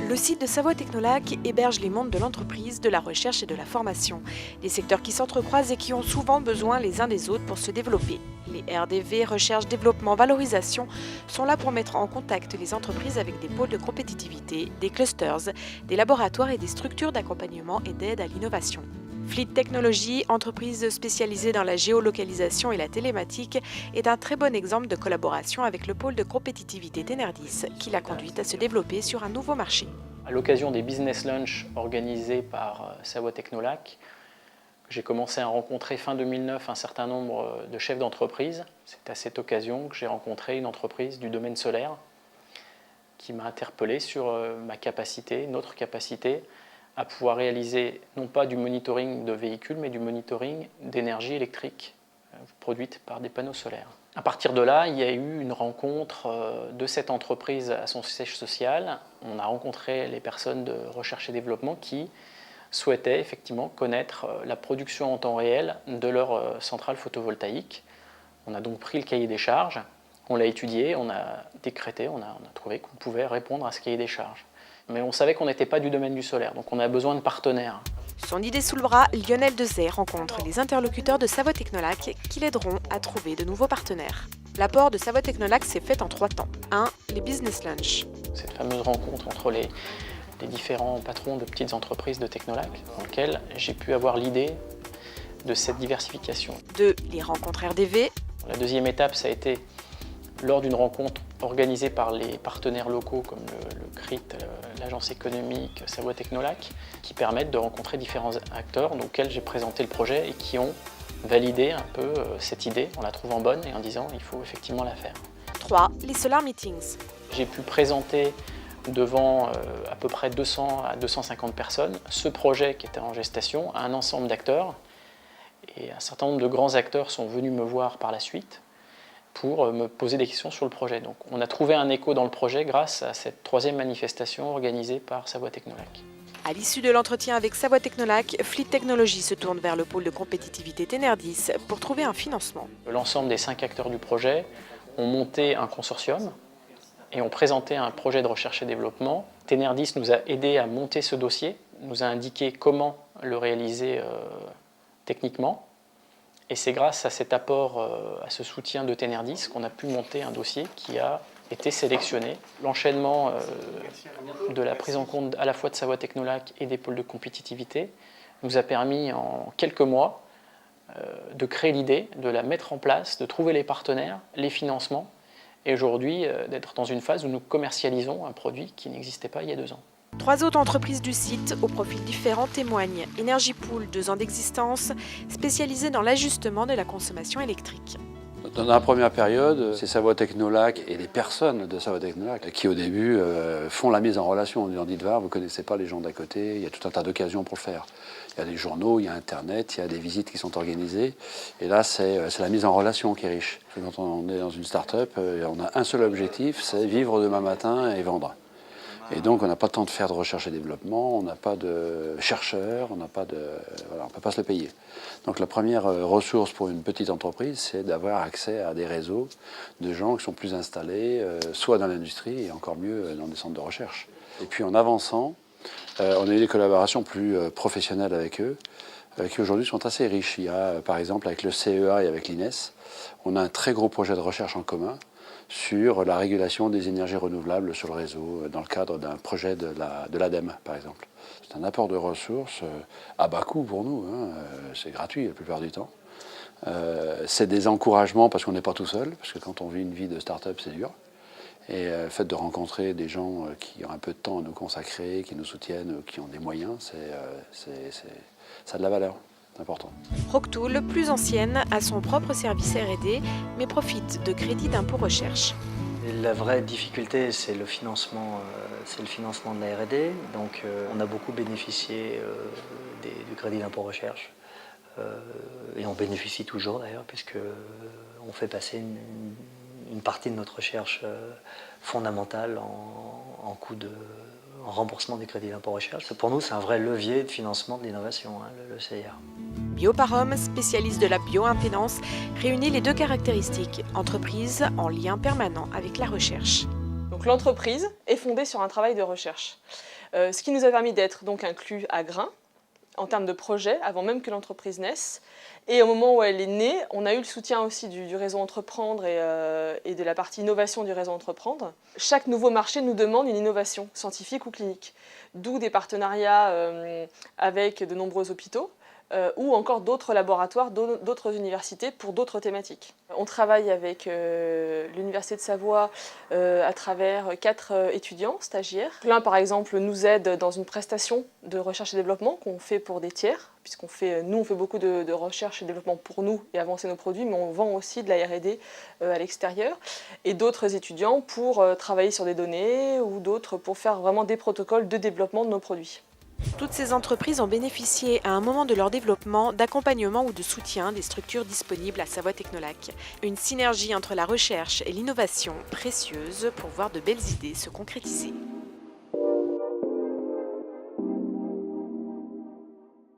Le site de Savoie Technolac héberge les mondes de l'entreprise, de la recherche et de la formation. Des secteurs qui s'entrecroisent et qui ont souvent besoin les uns des autres pour se développer. Les RDV, recherche, développement, valorisation, sont là pour mettre en contact les entreprises avec des pôles de compétitivité, des clusters, des laboratoires et des structures d'accompagnement et d'aide à l'innovation. Fleet Technologies, entreprise spécialisée dans la géolocalisation et la télématique, est un très bon exemple de collaboration avec le pôle de compétitivité Tenerdis, qui l'a conduite à se développer sur un nouveau marché. À l'occasion des business lunch organisés par Savoie Technolac, j'ai commencé à rencontrer fin 2009 un certain nombre de chefs d'entreprise. C'est à cette occasion que j'ai rencontré une entreprise du domaine solaire qui m'a interpellé sur ma capacité, notre capacité, à pouvoir réaliser non pas du monitoring de véhicules, mais du monitoring d'énergie électrique produite par des panneaux solaires. À partir de là, il y a eu une rencontre de cette entreprise à son siège social. On a rencontré les personnes de recherche et développement qui souhaitaient effectivement connaître la production en temps réel de leur centrale photovoltaïque. On a donc pris le cahier des charges, on l'a étudié, on a décrété, on a trouvé qu'on pouvait répondre à ce cahier des charges. Mais on savait qu'on n'était pas du domaine du solaire, donc on a besoin de partenaires. Son idée sous le bras, Lionel Dezay rencontre les interlocuteurs de Savoie Technolac qui l'aideront à trouver de nouveaux partenaires. L'apport de Savoie Technolac s'est fait en 3 temps. 1. Les business lunch. Cette fameuse rencontre entre les différents patrons de petites entreprises de Technolac, dans lequel j'ai pu avoir l'idée de cette diversification. 2. Les rencontres RDV. La deuxième étape, ça a été lors d'une rencontre organisée par les partenaires locaux comme le CRIT, l'agence économique Savoie Technolac, qui permettent de rencontrer différents acteurs auxquels j'ai présenté le projet et qui ont validé un peu cette idée en la trouvant bonne et en disant il faut effectivement la faire. 3. Les Solar Meetings. J'ai pu présenter devant à peu près 200 à 250 personnes ce projet qui était en gestation à un ensemble d'acteurs. Et un certain nombre de grands acteurs sont venus me voir par la suite pour me poser des questions sur le projet. Donc on a trouvé un écho dans le projet grâce à cette 3e manifestation organisée par Savoie Technolac. À l'issue de l'entretien avec Savoie Technolac, Fleet Technologies se tourne vers le pôle de compétitivité Tenerdis pour trouver un financement. L'ensemble des 5 acteurs du projet ont monté un consortium et ont présenté un projet de recherche et développement. Tenerdis nous a aidés à monter ce dossier, nous a indiqué comment le réaliser techniquement. Et c'est grâce à cet apport, à ce soutien de Tenerdis qu'on a pu monter un dossier qui a été sélectionné. L'enchaînement de la prise en compte à la fois de Savoie Technolac et des pôles de compétitivité nous a permis en quelques mois de créer l'idée, de la mettre en place, de trouver les partenaires, les financements et aujourd'hui d'être dans une phase où nous commercialisons un produit qui n'existait pas il y a 2 ans. 3 autres entreprises du site, aux profils différents, témoignent. Energypool, 2 ans d'existence, spécialisée dans l'ajustement de la consommation électrique. Dans la première période, c'est Savoie Technolac et les personnes de Savoie Technolac qui au début font la mise en relation. On dit vous ne connaissez pas les gens d'à côté, il y a tout un tas d'occasions pour le faire. Il y a des journaux, il y a Internet, il y a des visites qui sont organisées. Et là, c'est la mise en relation qui est riche. Quand on est dans une start-up, on a un seul objectif, c'est vivre demain matin et vendre. Et donc, on n'a pas le temps de faire de recherche et développement, on n'a pas de chercheurs, on ne peut pas se le payer. Donc, la première ressource pour une petite entreprise, c'est d'avoir accès à des réseaux de gens qui sont plus installés, soit dans l'industrie et encore mieux dans des centres de recherche. Et puis, en avançant, on a eu des collaborations plus professionnelles avec eux, qui aujourd'hui sont assez riches. Il y a, par exemple, avec le CEA et avec l'INES, on a un très gros projet de recherche en commun sur la régulation des énergies renouvelables sur le réseau, dans le cadre d'un projet de l'ADEME, par exemple. C'est un apport de ressources à bas coût pour nous, hein. C'est gratuit la plupart du temps. C'est des encouragements parce qu'on n'est pas tout seul, parce que quand on vit une vie de start-up, c'est dur. Et le fait de rencontrer des gens qui ont un peu de temps à nous consacrer, qui nous soutiennent, qui ont des moyens, ça a de la valeur. C'est important. Proctool, plus ancienne, a son propre service R&D, mais profite de crédits d'impôt recherche. La vraie difficulté, c'est le financement de la R&D. Donc, on a beaucoup bénéficié du crédit d'impôt recherche. Et on bénéficie toujours d'ailleurs, puisqu'on fait passer une partie de notre recherche fondamentale en remboursement des crédits d'impôt recherche. Pour nous, c'est un vrai levier de financement de l'innovation, hein, le CIR. Bioparom, spécialiste de la bioimpédance, réunit les 2 caractéristiques, entreprise en lien permanent avec la recherche. Donc l'entreprise est fondée sur un travail de recherche. Ce qui nous a permis d'être donc inclus à Grain en termes de projet, avant même que l'entreprise naisse. Et au moment où elle est née, on a eu le soutien aussi du réseau Entreprendre et de la partie innovation du réseau Entreprendre. Chaque nouveau marché nous demande une innovation scientifique ou clinique, d'où des partenariats avec de nombreux hôpitaux, ou encore d'autres laboratoires, d'autres universités pour d'autres thématiques. On travaille avec l'Université de Savoie à travers 4 étudiants stagiaires. L'un, par exemple, nous aide dans une prestation de recherche et développement qu'on fait pour des tiers, nous, on fait beaucoup de recherche et développement pour nous et avancer nos produits, mais on vend aussi de la R&D à l'extérieur. Et d'autres étudiants pour travailler sur des données ou d'autres pour faire vraiment des protocoles de développement de nos produits. Toutes ces entreprises ont bénéficié à un moment de leur développement d'accompagnement ou de soutien des structures disponibles à Savoie Technolac. Une synergie entre la recherche et l'innovation précieuse pour voir de belles idées se concrétiser.